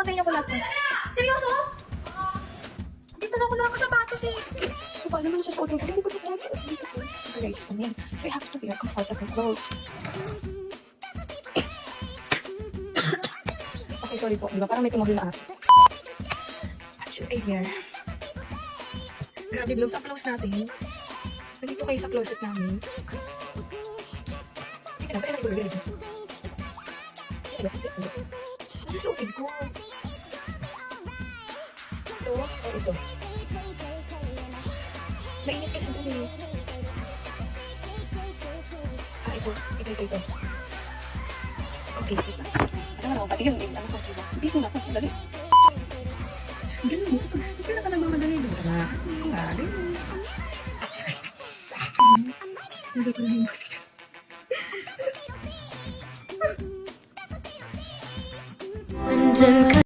namatay ako last night. Seryoso? Hindi pa na ako nakakasapatos eh. So, paano mo nasusuotin ko? Hindi ko ito suot kasi rights ko yan. So, you have to wear comfortable clothes. Okay, sorry po. Diba? Parang may tumahol na aso. What should I wear? Grabe, blows up close natin. Nandito kayo sa closet namin. Sige na, pwede na siguro. Ano suotid ko? Ito o ito? Mainit kasi doon eh. Ito. Okay, ito. Ano nga ako, pati yun, ano ko, diba? Bis mo na ako, dali. Ganun mo, kaya ka nagmamadali doon. Dali. Hindi ko na yung Nandyan ka